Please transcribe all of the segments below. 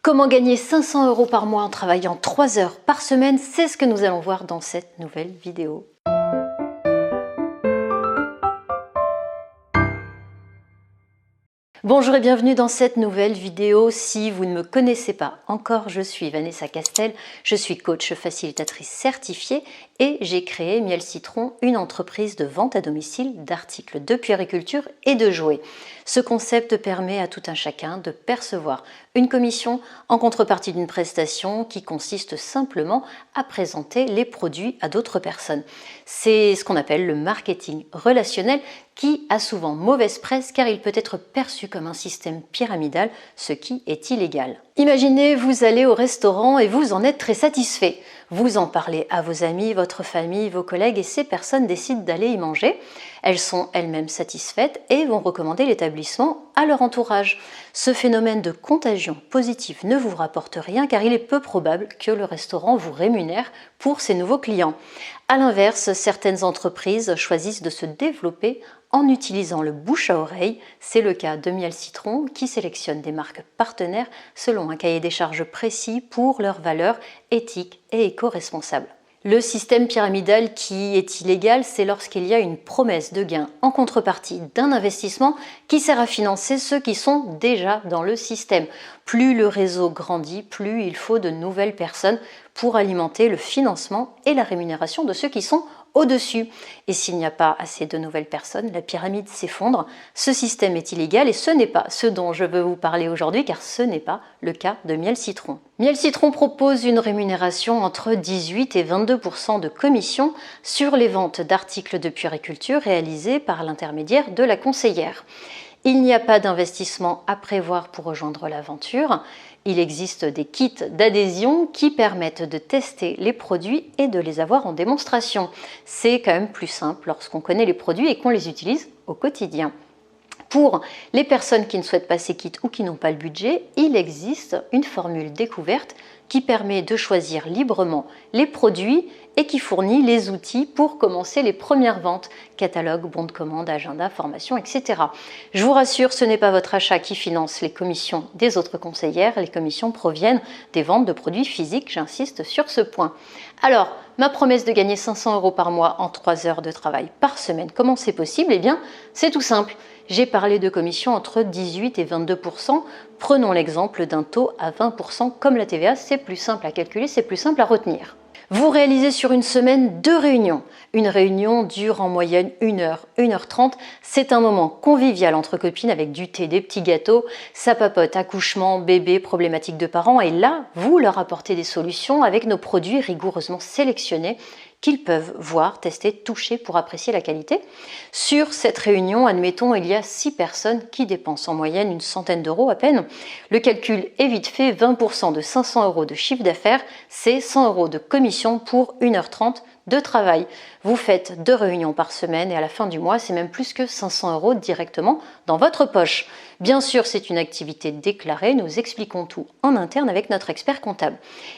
Comment gagner 500 € par mois en travaillant 3 heures par semaine? C'est ce que nous allons voir dans cette nouvelle vidéo. Bonjour et bienvenue dans cette nouvelle vidéo. Si vous ne me connaissez pas encore, je suis Vanessa Castel, je suis coach facilitatrice certifiée et j'ai créé Miel Citron, une entreprise de vente à domicile d'articles de puériculture et de jouets. Ce concept permet à tout un chacun de percevoir une commission en contrepartie d'une prestation qui consiste simplement à présenter les produits à d'autres personnes. C'est ce qu'on appelle le marketing relationnel qui a souvent mauvaise presse car il peut être perçu comme un système pyramidal, ce qui est illégal. Imaginez, vous allez au restaurant et vous en êtes très satisfait. Vous en parlez à vos amis, votre famille, vos collègues et ces personnes décident d'aller y manger. Elles sont elles-mêmes satisfaites et vont recommander l'établissement à leur entourage. Ce phénomène de contagion positive ne vous rapporte rien car il est peu probable que le restaurant vous rémunère pour ses nouveaux clients. A l'inverse, certaines entreprises choisissent de se développer en utilisant le bouche à oreille. C'est le cas de Miel Citron qui sélectionne des marques partenaires selon un cahier des charges précis pour leurs valeurs éthiques et éco-responsables. Le système pyramidal qui est illégal, c'est lorsqu'il y a une promesse de gain en contrepartie d'un investissement qui sert à financer ceux qui sont déjà dans le système. Plus le réseau grandit, plus il faut de nouvelles personnes pour alimenter le financement et la rémunération de ceux qui sont au-dessus. Et s'il n'y a pas assez de nouvelles personnes, la pyramide s'effondre. Ce système est illégal et ce n'est pas ce dont je veux vous parler aujourd'hui car ce n'est pas le cas de Miel Citron. Miel Citron propose une rémunération entre 18 et 22% de commission sur les ventes d'articles de puériculture réalisées par l'intermédiaire de la conseillère. Il n'y a pas d'investissement à prévoir pour rejoindre l'aventure. Il existe des kits d'adhésion qui permettent de tester les produits et de les avoir en démonstration. C'est quand même plus simple lorsqu'on connaît les produits et qu'on les utilise au quotidien. Pour les personnes qui ne souhaitent pas ces kits ou qui n'ont pas le budget, il existe une formule découverte qui permet de choisir librement les produits et qui fournit les outils pour commencer les premières ventes, catalogue, bon de commande, agenda, formation, etc. Je vous rassure, ce n'est pas votre achat qui finance les commissions des autres conseillères, les commissions proviennent des ventes de produits physiques, j'insiste sur ce point. Alors, ma promesse de gagner 500 € par mois en 3 heures de travail par semaine, comment c'est possible? Eh bien, c'est tout simple. J'ai parlé de commissions entre 18 et 22%. Prenons l'exemple d'un taux à 20% comme la TVA, c'est plus simple à calculer, c'est plus simple à retenir. Vous réalisez sur une semaine 2 réunions. Une réunion dure en moyenne 1 heure, 1h30. C'est un moment convivial entre copines avec du thé, des petits gâteaux. Ça papote accouchement, bébé, problématiques de parents. Et là, vous leur apportez des solutions avec nos produits rigoureusement sélectionnés qu'ils peuvent voir, tester, toucher pour apprécier la qualité. Sur cette réunion, admettons, il y a 6 personnes qui dépensent en moyenne une centaine d'euros à peine. Le calcul est vite fait, 20% de 500 € de chiffre d'affaires, c'est 100 € de commission pour 1h30 de travail. Vous faites 2 réunions par semaine et à la fin du mois, c'est même plus que 500 € directement dans votre poche. Bien sûr, c'est une activité déclarée, nous expliquons tout en interne avec notre expert comptable.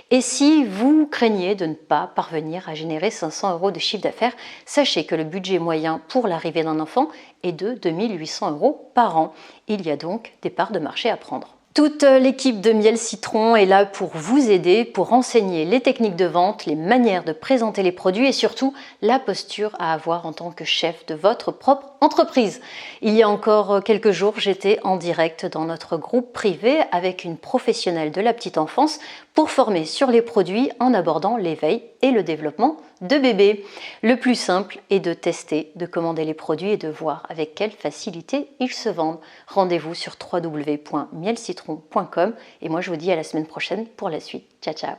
Et si vous craignez de ne pas parvenir à générer 500 € de chiffre d'affaires, sachez que le budget moyen pour l'arrivée d'un enfant est de 2800 € par an. Il y a donc des parts de marché à prendre. Toute l'équipe de Miel Citron est là pour vous aider, pour enseigner les techniques de vente, les manières de présenter les produits et surtout la posture à avoir en tant que chef de votre propre entreprise. Il y a encore quelques jours, j'étais en direct dans notre groupe privé avec une professionnelle de la petite enfance pour former sur les produits en abordant l'éveil et le développement de bébés. Le plus simple est de tester, de commander les produits et de voir avec quelle facilité ils se vendent. Rendez-vous sur www.mielcitron.com et moi je vous dis à la semaine prochaine pour la suite. Ciao ciao.